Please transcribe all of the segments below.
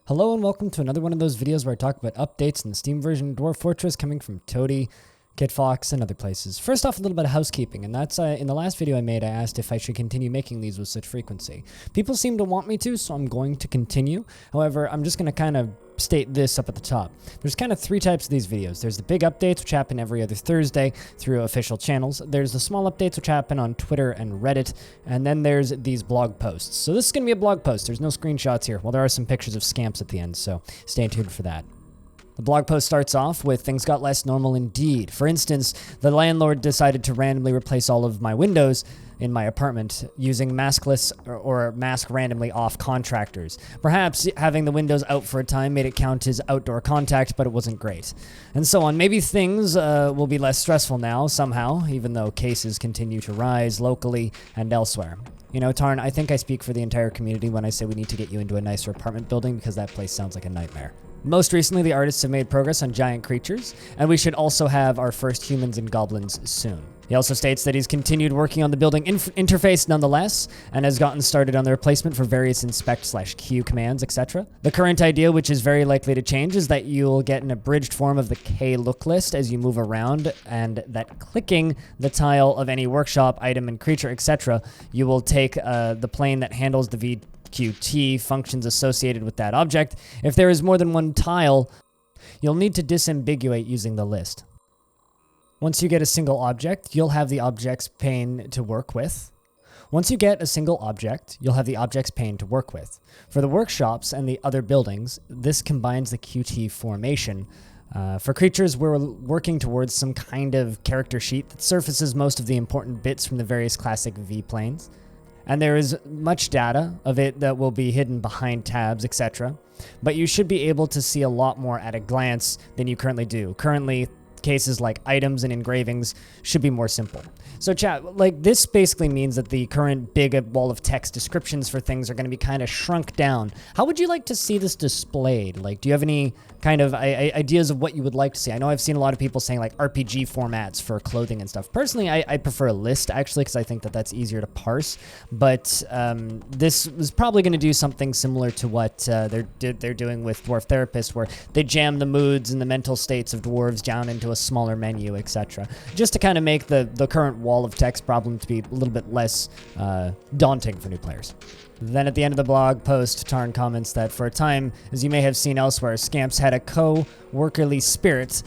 Hello and welcome to another one of those videos where I talk about updates in the Steam version of Dwarf Fortress coming from Toady, Kitfox, and other places. First off, a little bit of housekeeping, and that's in the last video I made, I asked if I should continue making these with such frequency. People seem to want me to, so I'm going to continue. However, I'm just going to kind of state this up at the top. There's kind of three types of these videos. There's the big updates, which happen every other Thursday through official channels. There's the small updates, which happen on Twitter and Reddit. And then there's these blog posts. So this is going to be a blog post. There's no screenshots here. Well, there are some pictures of scamps at the end, so stay tuned for that. The blog post starts off with things got less normal indeed. For instance, the landlord decided to randomly replace all of my windows in my apartment using maskless or mask randomly off contractors. Perhaps having the windows out for a time made it count as outdoor contact, but it wasn't great. And so on. Maybe things will be less stressful now, somehow, even though cases continue to rise locally and elsewhere. You know, Tarn, I think I speak for the entire community when I say we need to get you into a nicer apartment building because that place sounds like a nightmare. Most recently, the artists have made progress on giant creatures, and we should also have our first humans and goblins soon. He also states that he's continued working on the building interface nonetheless, and has gotten started on the replacement for various inspect/Q commands, etc. The current idea, which is very likely to change, is that you'll get an abridged form of the K look list as you move around, and that clicking the tile of any workshop, item, and creature, etc., you will take the plane that handles the VQT functions associated with that object. If there is more than one tile, you'll need to disambiguate using the list. Once you get a single object, you'll have the object's pane to work with. Once you get a single object, you'll have the object's pane to work with. For the workshops and the other buildings, this combines the QT formation. For creatures, we're working towards some kind of character sheet that surfaces most of the important bits from the various classic V-planes. And there is much data of it that will be hidden behind tabs, etc. But you should be able to see a lot more at a glance than you currently do. Currently, cases like items and engravings should be more simple. So chat, like this basically means that the current big wall of text descriptions for things are going to be kind of shrunk down. How would you like to see this displayed? Like, do you have any kind of ideas of what you would like to see? I know I've seen a lot of people saying like RPG formats for clothing and stuff. Personally, I prefer a list actually because I think that that's easier to parse. But this was probably going to do something similar to what they're doing with Dwarf Therapist, where they jam the moods and the mental states of dwarves down into a smaller menu, etc. Just to kind of make the current wall of text problem to be a little bit less daunting for new players. Then at the end of the blog post, Tarn comments that for a time, as you may have seen elsewhere, Scamps had a co-workerly spirit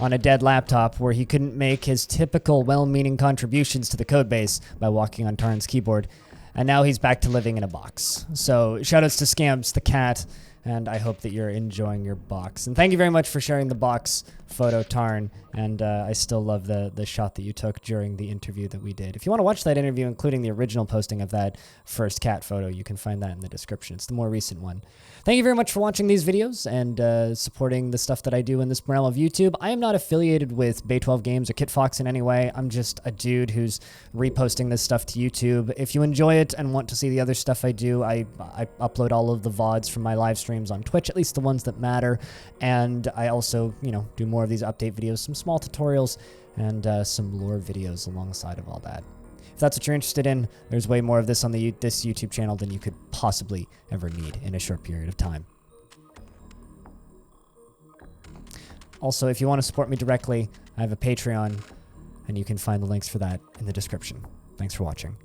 on a dead laptop where he couldn't make his typical well-meaning contributions to the codebase by walking on Tarn's keyboard. And now he's back to living in a box. So shoutouts to Scamps, the cat, and I hope that you're enjoying your box. And thank you very much for sharing the box photo, Tarn. And I still love the shot that you took during the interview that we did. If you want to watch that interview, including the original posting of that first cat photo, you can find that in the description. It's the more recent one. Thank you very much for watching these videos and supporting the stuff that I do in this realm of YouTube. I am not affiliated with Bay12 Games or Kitfox in any way. I'm just a dude who's reposting this stuff to YouTube. If you enjoy it and want to see the other stuff I do, I upload all of the VODs from my live streams on Twitch, at least the ones that matter. And I also, you know, do more of these update videos, some small tutorials, and some lore videos alongside of all that. If that's what you're interested in, there's way more of this on this YouTube channel than you could possibly ever need in a short period of time. Also, if you want to support me directly, I have a Patreon, and you can find the links for that in the description. Thanks for watching.